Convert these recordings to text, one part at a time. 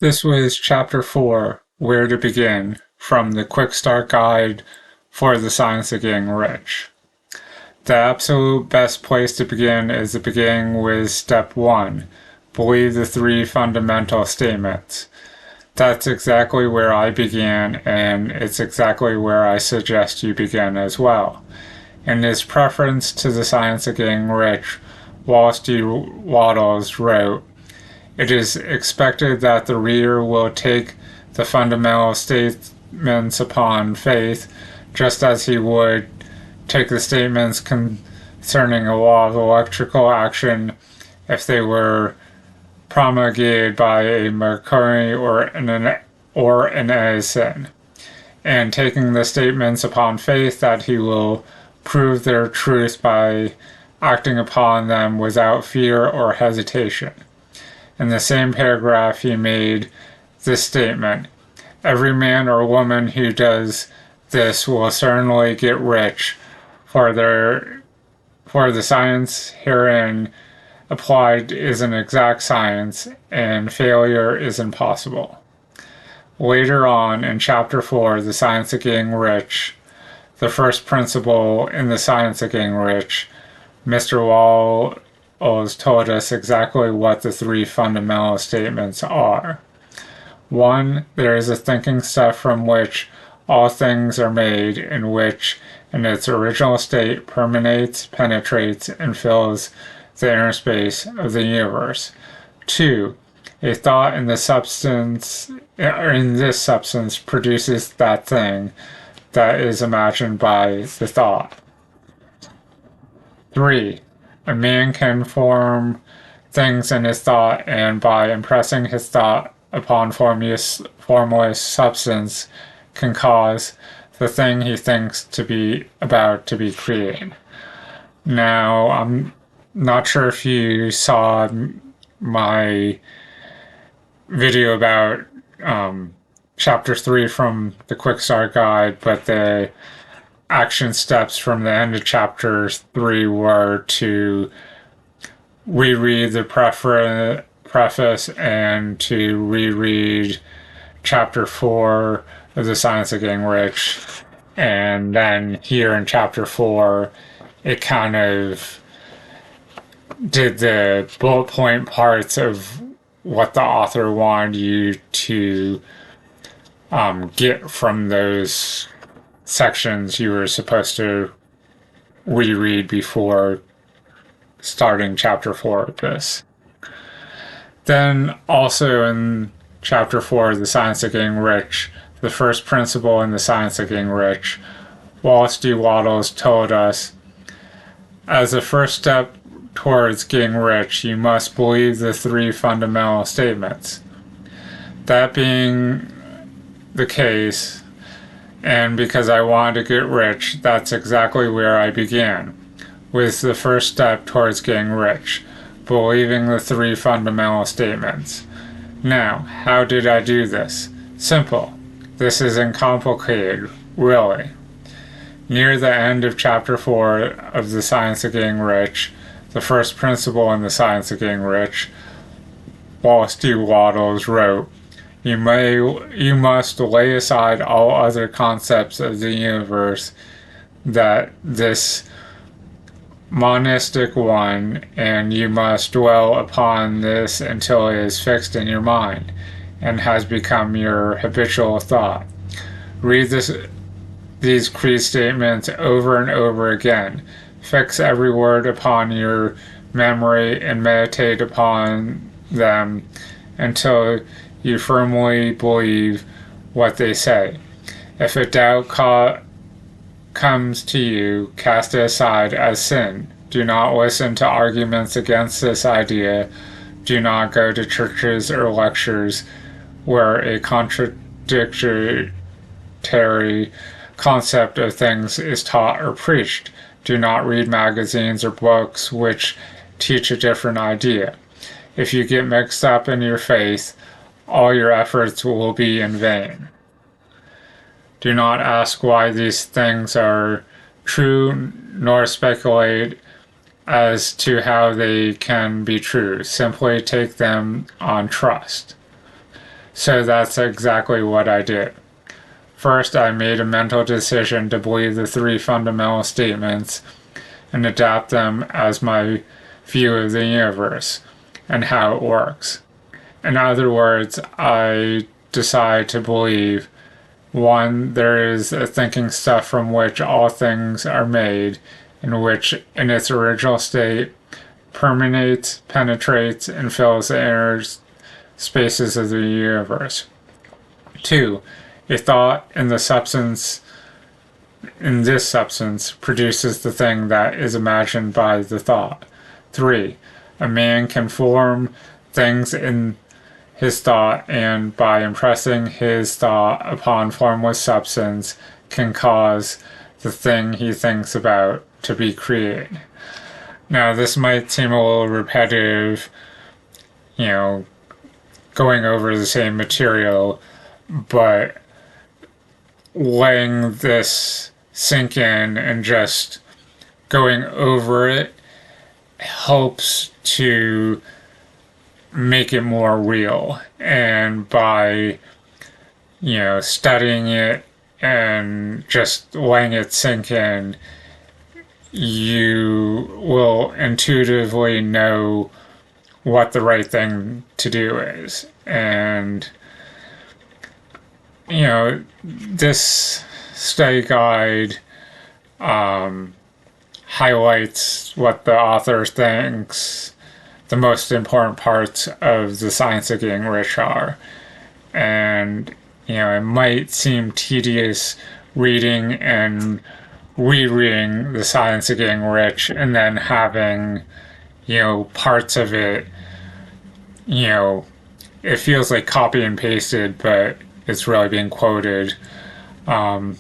This was Chapter 4, Where to Begin, from the Quick Start Guide for the Science of Getting Rich. The absolute best place to begin is to begin with Step 1, believe the three fundamental statements. That's exactly where I began, and it's exactly where I suggest you begin as well. In his preference to the Science of Getting Rich, Wallace D. Wattles wrote, "It is expected that the reader will take the fundamental statements upon faith, just as he would take the statements concerning a law of electrical action if they were promulgated by a Mercury or an Edison, and taking the statements upon faith that he will prove their truth by acting upon them without fear or hesitation." In the same paragraph, he made this statement: "Every man or woman who does this will certainly get rich, for the science herein applied is an exact science, and failure is impossible." Later on, in Chapter 4, The Science of Getting Rich, the first principle in the Science of Getting Rich, Mr. Wallace told us exactly what the three fundamental statements are. 1. There is a thinking stuff from which all things are made, in which, in its original state, permeates, penetrates, and fills the inner space of the universe. 2. A thought in this substance produces that thing that is imagined by the thought. 3. A man can form things in his thought, and by impressing his thought upon formless substance can cause the thing he thinks to be about to be created. Now, I'm not sure if you saw my video about Chapter 3 from the Quick Start Guide, but the action steps from the end of Chapter 3 were to reread the preface and to reread Chapter 4 of The Science of Getting Rich. And then here in Chapter 4, it kind of did the bullet point parts of what the author wanted you to get from those sections you were supposed to reread before starting Chapter 4 of this. Then also in Chapter 4 of The Science of Getting Rich, the first principle in The Science of Getting Rich, Wallace D. Wattles told us, as a first step towards getting rich, you must believe the three fundamental statements. That being the case, and because I wanted to get rich, that's exactly where I began, with the first step towards getting rich, believing the three fundamental statements. Now, how did I do this? Simple. This isn't complicated, really. Near the end of Chapter 4 of The Science of Getting Rich, the first principle in The Science of Getting Rich, Wallace D. Wattles wrote, You must lay aside all other concepts of the universe that this monistic one, and you must dwell upon this until it is fixed in your mind and has become your habitual thought. Read these creed statements over and over again. Fix every word upon your memory and meditate upon them until you firmly believe what they say. If a doubt comes to you, cast it aside as sin. Do not listen to arguments against this idea. Do not go to churches or lectures where a contradictory concept of things is taught or preached. Do not read magazines or books which teach a different idea. If you get mixed up in your faith, all your efforts will be in vain. Do not ask why these things are true, nor speculate as to how they can be true. Simply take them on trust. So that's exactly what I did. First, I made a mental decision to believe the three fundamental statements and adapt them as my view of the universe and how it works. In other words, I decide to believe one, there is a thinking stuff from which all things are made, in which, in its original state, permeates, penetrates, and fills the inner spaces of the universe. Two, a thought in this substance produces the thing that is imagined by the thought. Three, a man can form things in his thought and by impressing his thought upon formless substance can cause the thing he thinks about to be created. Now, this might seem a little repetitive, you know, going over the same material, but letting this sink in and just going over it helps to make it more real. And by, studying it and just letting it sink in, you will intuitively know what the right thing to do is. And, this study guide highlights what the author thinks the most important parts of the science of getting rich are. And, it might seem tedious reading and rereading the science of getting rich and then having, parts of it, it feels like copy and pasted, but it's really being quoted, into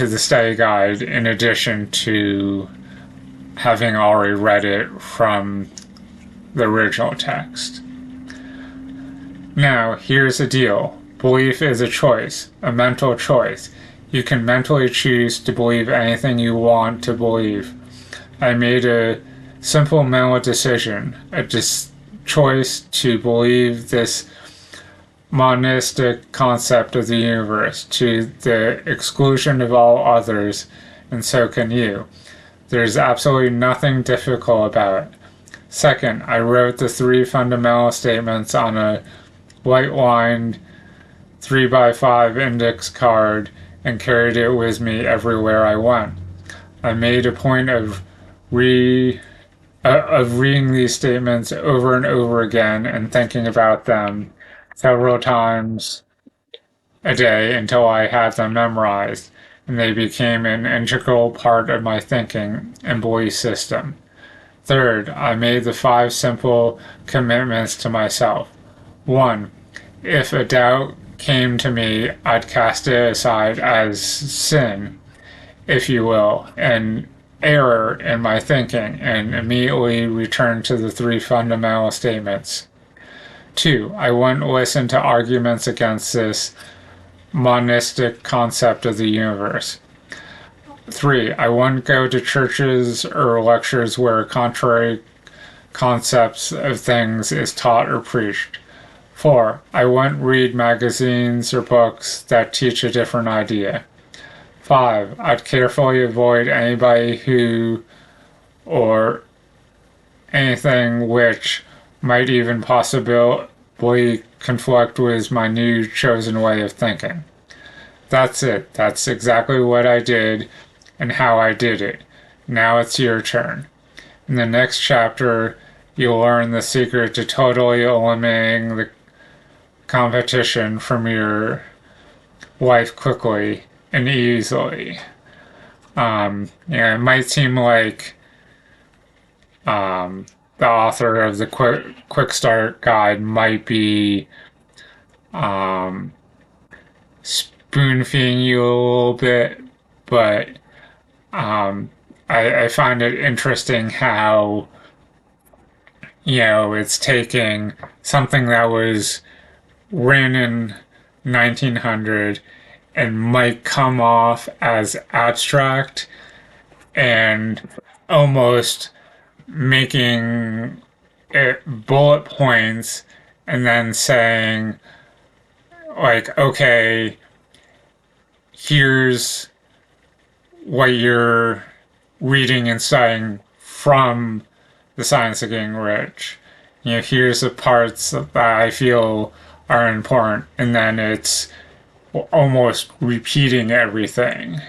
the study guide in addition to having already read it from the original text. Now, here's the deal. Belief is a choice, a mental choice. You can mentally choose to believe anything you want to believe. I made a simple mental decision, choice to believe this monistic concept of the universe to the exclusion of all others, and so can you. There's absolutely nothing difficult about it. Second, I wrote the three fundamental statements on a white-lined 3x5 index card and carried it with me everywhere I went. I made a point of reading these statements over and over again and thinking about them several times a day until I had them memorized, and they became an integral part of my thinking and belief system. Third, I made the 5 simple commitments to myself. 1. If a doubt came to me, I'd cast it aside as sin, if you will, an error in my thinking, and immediately return to the 3 fundamental statements. 2. I wouldn't listen to arguments against this monistic concept of the universe. 3. I wouldn't go to churches or lectures where contrary concepts of things is taught or preached. 4. I wouldn't read magazines or books that teach a different idea. 5. I'd carefully avoid anybody who or anything which might even possibly conflict with my new chosen way of thinking. That's it. That's exactly what I did and how I did it. Now it's your turn. In the next chapter, you'll learn the secret to totally eliminating the competition from your life quickly and easily. It might seem like the author of the quick start guide might be spoon feeding you a little bit, but I find it interesting how it's taking something that was written in 1900 and might come off as abstract and almost making it bullet points and then saying, like, okay, here's what you're reading and studying from the Science of Getting Rich. Here's the parts that I feel are important, and then it's almost repeating everything,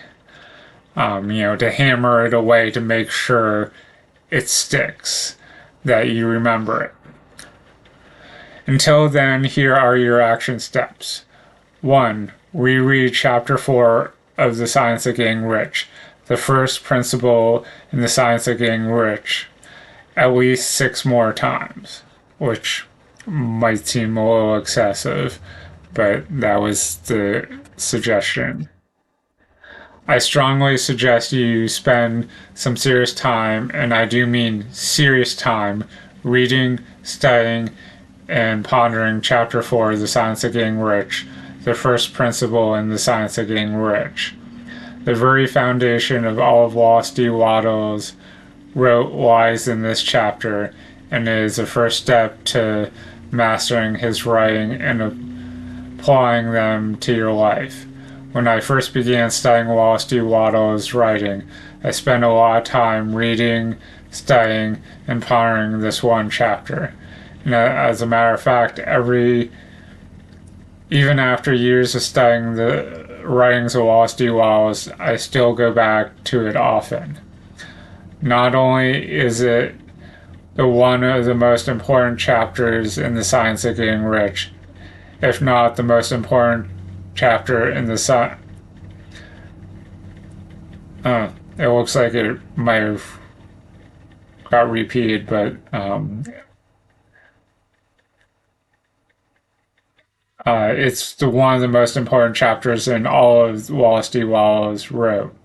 to hammer it away to make sure it sticks, that you remember it. Until then, here are your action steps. 1. Reread Chapter 4 of The Science of Getting Rich, the first principle in The Science of Getting Rich, at least 6 more times, which might seem a little excessive, but that was the suggestion. I strongly suggest you spend some serious time, and I do mean serious time, reading, studying, and pondering Chapter 4 of The Science of Getting Rich, the first principle in The Science of Getting Rich. The very foundation of all of Wallace D. Wattles wrote lies in this chapter, and it is the first step to mastering his writing and applying them to your life. When I first began studying Wallace D. Wattles' writing, I spent a lot of time reading, studying, and pondering this one chapter. And as a matter of fact, even after years of studying the writings of Wallace D. Wattles, I still go back to it often. Not only is it one of the most important chapters in The Science of Getting Rich, if not the most important chapter in the it looks like it might have got repeated, but it's one of the most important chapters in all of Wallace D. Wattles wrote.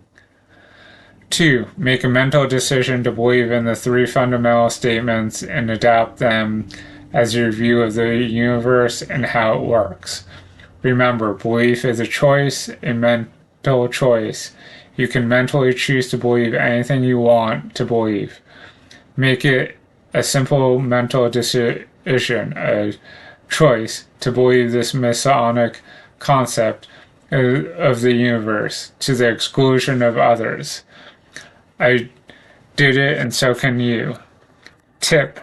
2. Make a mental decision to believe in the 3 fundamental statements and adapt them as your view of the universe and how it works. Remember, belief is a choice, a mental choice. You can mentally choose to believe anything you want to believe. Make it a simple mental decision, a choice to believe this Masonic concept of the universe to the exclusion of others. I did it, and so can you. Tip: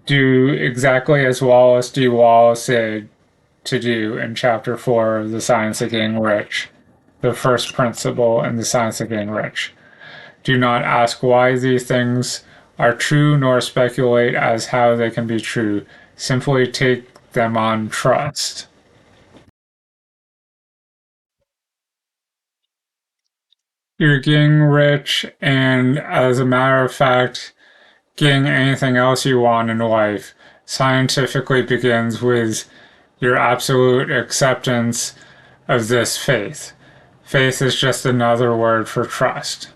do exactly as Wallace D. Wallace said to do in Chapter 4 of The Science of Getting Rich, the first principle in The Science of Getting Rich. Do not ask why these things are true, nor speculate as how they can be true. Simply take them on trust. You're getting rich, and as a matter of fact, getting anything else you want in life scientifically begins with your absolute acceptance of this faith. Faith is just another word for trust.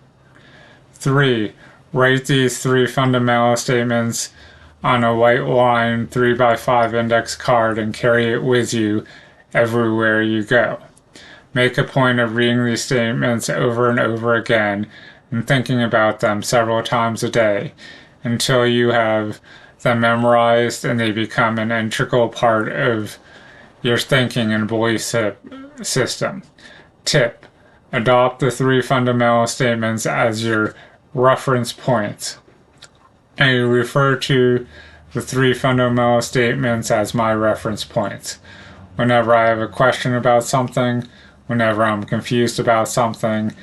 3. Write these 3 fundamental statements on a white line 3x5 index card and carry it with you everywhere you go. Make a point of reading these statements over and over again and thinking about them several times a day until you have them memorized and they become an integral part of your thinking and belief system. Tip: adopt the 3 fundamental statements as your reference points. I refer to the 3 fundamental statements as my reference points. Whenever I have a question about something, whenever I'm confused about something,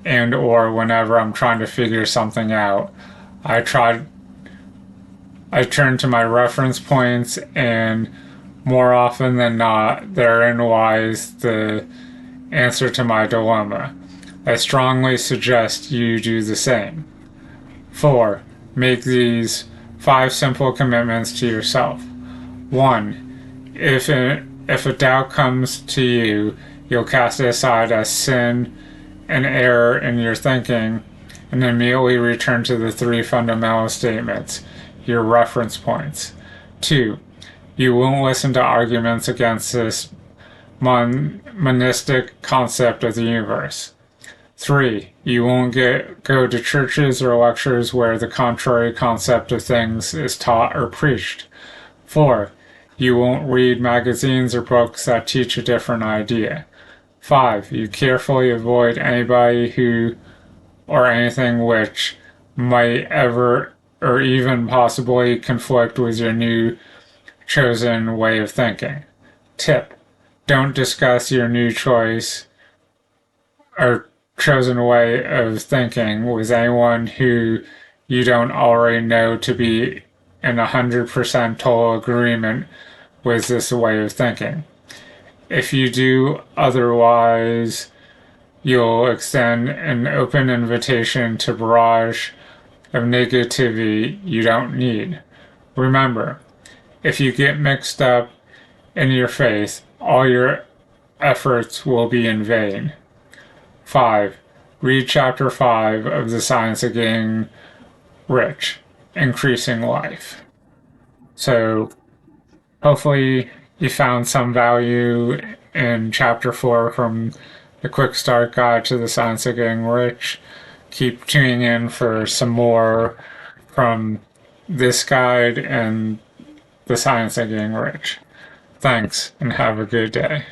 and or whenever I'm trying to figure something out, I turn to my reference points, and more often than not, therein lies the answer to my dilemma. I strongly suggest you do the same. 4. Make these 5 simple commitments to yourself. 1. If a doubt comes to you, you'll cast it aside as sin and error in your thinking and immediately return to the 3 fundamental statements, your reference points. 2. You won't listen to arguments against this monistic concept of the universe. 3. You won't go to churches or lectures where the contrary concept of things is taught or preached. 4. You won't read magazines or books that teach a different idea. 5. You carefully avoid anybody who or anything which might ever or even possibly conflict with your new chosen way of thinking. Tip: don't discuss your new choice or chosen way of thinking with anyone who you don't already know to be in 100% total agreement with this way of thinking. If you do otherwise, you'll extend an open invitation to barrage of negativity you don't need. Remember, if you get mixed up in your faith, all your efforts will be in vain. 5. Read Chapter 5 of The Science of Getting Rich, Increasing Life. So, hopefully you found some value in Chapter 4 from the Quick Start Guide to the Science of Getting Rich. Keep tuning in for some more from this guide and the Science of Getting Rich. Thanks, and have a good day.